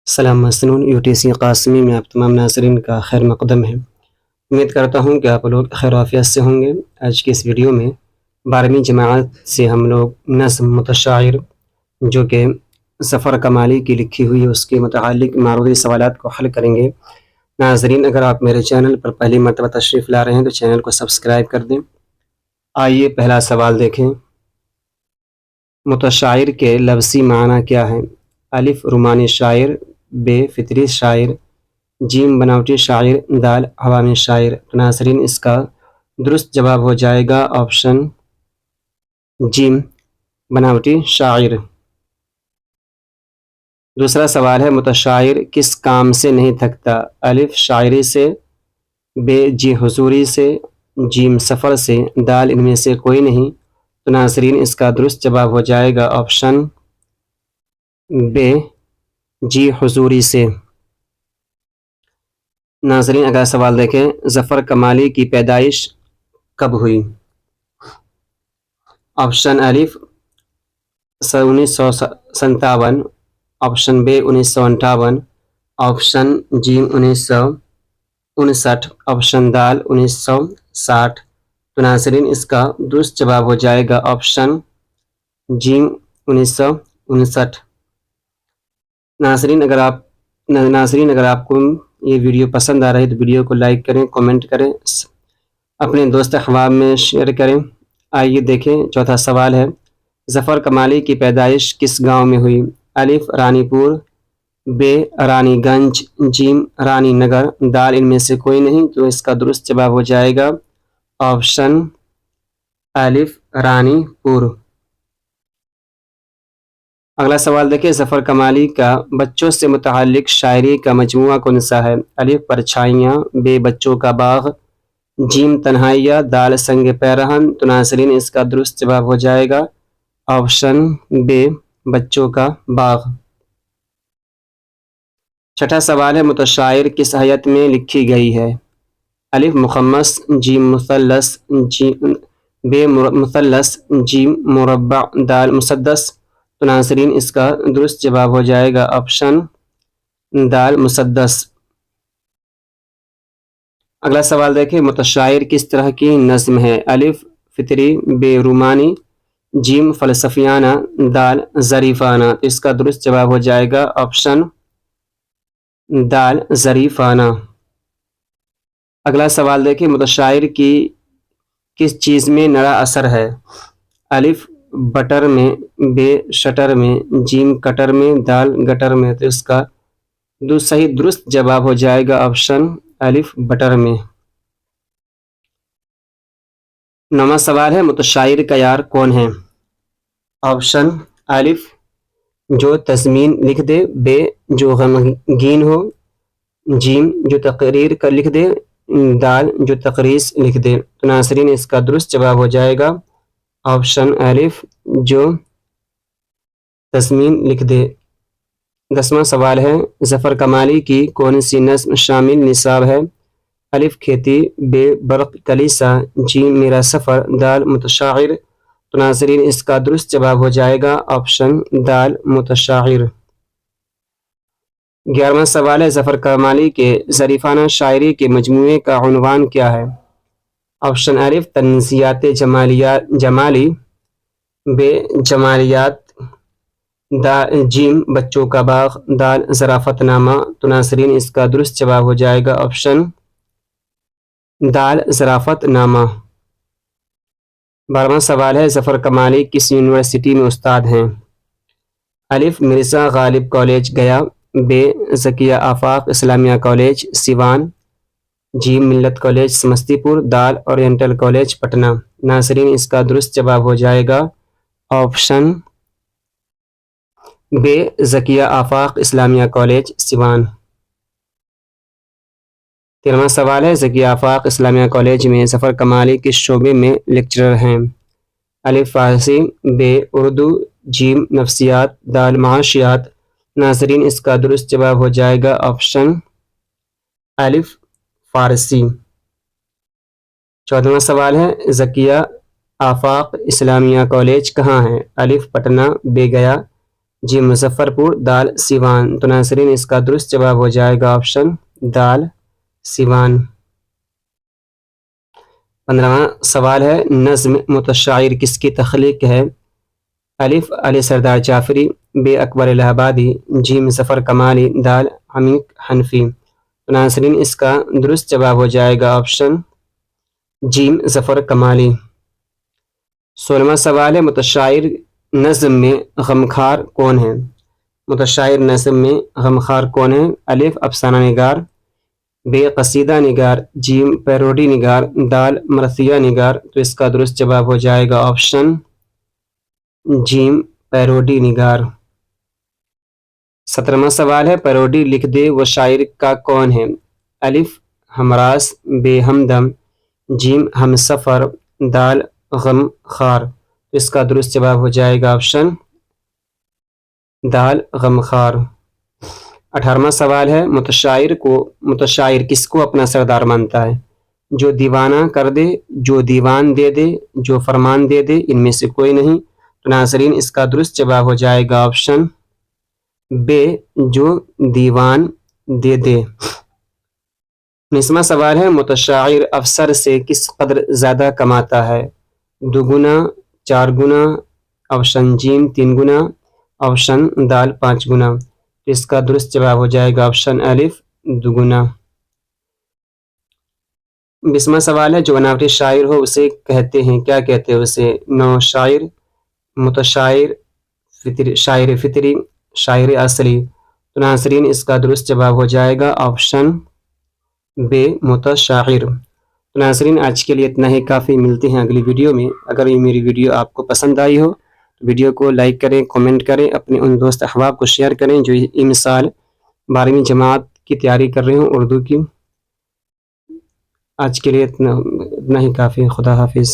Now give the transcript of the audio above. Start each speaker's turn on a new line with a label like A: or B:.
A: سلام مسنون UTC قاسمی میں آپ تمام ناظرین کا خیر مقدم ہے۔ امید کرتا ہوں کہ آپ لوگ خیر و عافیت سے ہوں گے۔ آج کی اس ویڈیو میں 12ویں جماعت سے ہم لوگ نظم متشاعر جو کہ ظفر کمالی کی لکھی ہوئی ہے اس کے متعلق معروضی سوالات کو حل کریں گے۔ ناظرین، اگر آپ میرے چینل پر پہلی مرتبہ تشریف لا رہے ہیں تو چینل کو سبسکرائب کر دیں۔ آئیے پہلا سوال دیکھیں۔ متشاعر کے لفظی معنی کیا ہے؟ الف رومانی شاعر، ب فطری شاعر، جیم بناوٹی شاعر، دال عوامی شاعر۔ ناظرین، اس کا درست جواب ہو جائے گا آپشن جیم بناوٹی شاعر۔ دوسرا سوال ہے، متشاعر کس کام سے نہیں تھکتا؟ الف شاعری سے، ب جی حضوری سے، جیم سفر سے، دال ان میں سے کوئی نہیں۔ تو ناظرین، اس کا درست جواب ہو جائے گا آپشن ب جی حضوری سے۔ ناظرین، اگلا سوال دیکھیں۔ ظفر کمالی کی پیدائش کب ہوئی؟ آپشن الف 1957، آپشن ب 1958، آپشن جی 1959، آپشن دال 1960۔ تو ناظرین، اس کا درست جواب ہو جائے گا آپشن جی 1959۔ ناظرین، اگر آپ کو یہ ویڈیو پسند آ رہی ہے تو ویڈیو کو لائک کریں، کامنٹ کریں، اپنے دوست احباب میں شیئر کریں۔ آئیے دیکھیں چوتھا سوال ہے، ظفر کمالی کی پیدائش کس گاؤں میں ہوئی؟ الف رانی پور، ب رانی گنج، جیم رانی نگر، دال ان میں سے کوئی نہیں۔ تو اس کا درست جواب ہو جائے گا آپشن الف رانی پور۔ اگلا سوال دیکھیں، ظفر کمالی کا بچوں سے متعلق شاعری کا مجموعہ کون سا ہے؟ الف پرچھائیاں، ب بچوں کا باغ، جیم تنہائیاں، دال سنگ پیرہن۔ تو ناظرین، اس کا درست جواب ہو جائے گا آپشن ب بچوں کا باغ۔ چھٹا سوال ہے، متشاعر کس حیت میں لکھی گئی ہے؟ الف مخمس، جیم مثلث، ب مثلث، جیم مربع، دال مسدس۔ تو ناظرین، اس کا درست جواب ہو جائے گا آپشن دال مسدس۔ اگلا سوال دیکھیں، متشاعر کس طرح کی نظم ہے؟ الف فطری، ب رومانی، جیم فلسفیانہ، دال ظریفانہ۔ اس کا درست جواب ہو جائے گا آپشن دال ظریفانہ۔ اگلا سوال دیکھیں، متشاعر کی کس چیز میں نرا اثر ہے؟ الف بٹر میں، ب شٹر میں، جیم کٹر میں، دال گٹر میں۔ تو اس کا صحیح درست جواب ہو جائے گا آپشن الف بٹر میں۔ نواں سوال ہے، متشاعر کا یار کون ہے؟ آپشن الف جو تضمین لکھ دے، ب جو غمگین ہو، جیم جو تقریر کر لکھ دے، دال جو تقریص لکھ دے۔ تو ناظرین، اس کا درست جواب ہو جائے گا آپشن الف جو تضمین لکھ دے۔ 10واں سوال ہے، ظفر کمالی کی کون سی نظم شامل نصاب ہے؟ الف کھیتی، ب برق کلیسا، جیم میرا سفر، دال متشاعر۔ تو ناظرین، اس کا درست جواب ہو جائے گا آپشن دال متشاعر۔ 11واں سوال ہے، ظفر کمالی کے ظریفانہ شاعری کے مجموعے کا عنوان کیا ہے؟ آپشن الف تنزیات جمالی، ب جمالیات، جیم بچوں کا باغ، دال ظرافت نامہ۔ تو ناظرین، اس کا درست جواب ہو جائے گا آپشن دال ظرافت نامہ۔ 12واں سوال ہے، ظفر کمالی کس یونیورسٹی میں استاد ہیں؟ الف مرزا غالب کالج گیا، ب ذکیہ آفاق اسلامیہ کالج سیوان، جیم ملت کالج سمستی پور، دال اورینٹل کالج پٹنہ۔ ناظرین، اس کا درست جواب ہو جائے گا آپشن ب ذکیہ آفاق اسلامیہ کالج سیوان۔ 13واں سوال ہے، ذکیہ آفاق اسلامیہ کالج میں ظفر کمالی کس شعبے میں لیکچرر ہیں؟ الف فارسی، ب اردو، جیم نفسیات، دال معاشیات۔ ناظرین، اس کا درست جواب ہو جائے گا آپشن الف فارسی۔ 14واں سوال ہے، ذکیہ آفاق اسلامیہ کالج کہاں ہے؟ الف پٹنہ، ب گیا، جیم مظفر پور، دال سیوان۔ تو ناظرین اس کا درست جواب ہو جائے گا آپشن دال سیوان۔ 15واں سوال ہے نظم متشاعر کس کی تخلیق ہے؟ الف علی سردار جعفری، ب اکبر الہ آبادی، جیم ظفر کمالی، دال حمید حنفی۔ تو ناظرین اس کا درست جواب ہو جائے گا آپشن جیم ظفر کمالی۔ 16واں سوال ہے متشاعر نظم میں غمخوار کون ہے؟ متشاعر نظم میں غمخوار کون ہے؟ الف افسانہ نگار، ب قصیدہ نگار، جیم پیروڈی نگار، دال مرثیہ نگار۔ تو اس کا درست جواب ہو جائے گا آپشن جیم پیروڈی نگار۔ 17واں سوال ہے پیروڈی لکھ دے وہ شاعر کا کون ہے؟ الف ہمراس، ب ہمدم، جیم ہمسفر، دال غم خار۔ اس کا درست جواب ہو جائے گا آپشن دال غم خار۔ 18واں سوال ہے متشاعر کس کو اپنا سردار مانتا ہے؟ جو دیوانہ کر دے، جو دیوان دے دے، جو فرمان دے دے، ان میں سے کوئی نہیں۔ تو ناظرین اس کا درست جواب ہو جائے گا آپشن ب جو دیوان دے دے۔ 19واں سوال ہے متشاعر افسر سے کس قدر زیادہ کماتا ہے؟ 2 گنا، 4 گنا، آپشن جیم 3 گنا، آپشن دال 5 گنا۔ اس کا درست جواب ہو جائے گا آپشن الف 2 گنا۔ 20واں سوال ہے جو بناوٹی شاعر ہو اسے کہتے ہیں کیا کہتے ہیں اسے؟ نو شاعر، متشاعر، شاعر فطری، شاعر اصلی۔ تو ناظرین اس کا درست جواب ہو جائے گا آپشن ب متشاعر۔ تو ناظرین آج کے لیے اتنا ہی کافی، ملتے ہیں اگلی ویڈیو میں۔ اگر یہ میری ویڈیو آپ کو پسند آئی ہو تو ویڈیو کو لائک کریں، کامنٹ کریں، اپنے ان دوست احباب کو شیئر کریں جو اس سال 12ویں جماعت کی تیاری کر رہے ہوں اردو کی۔ آج کے لیے اتنا ہی کافی، خدا حافظ۔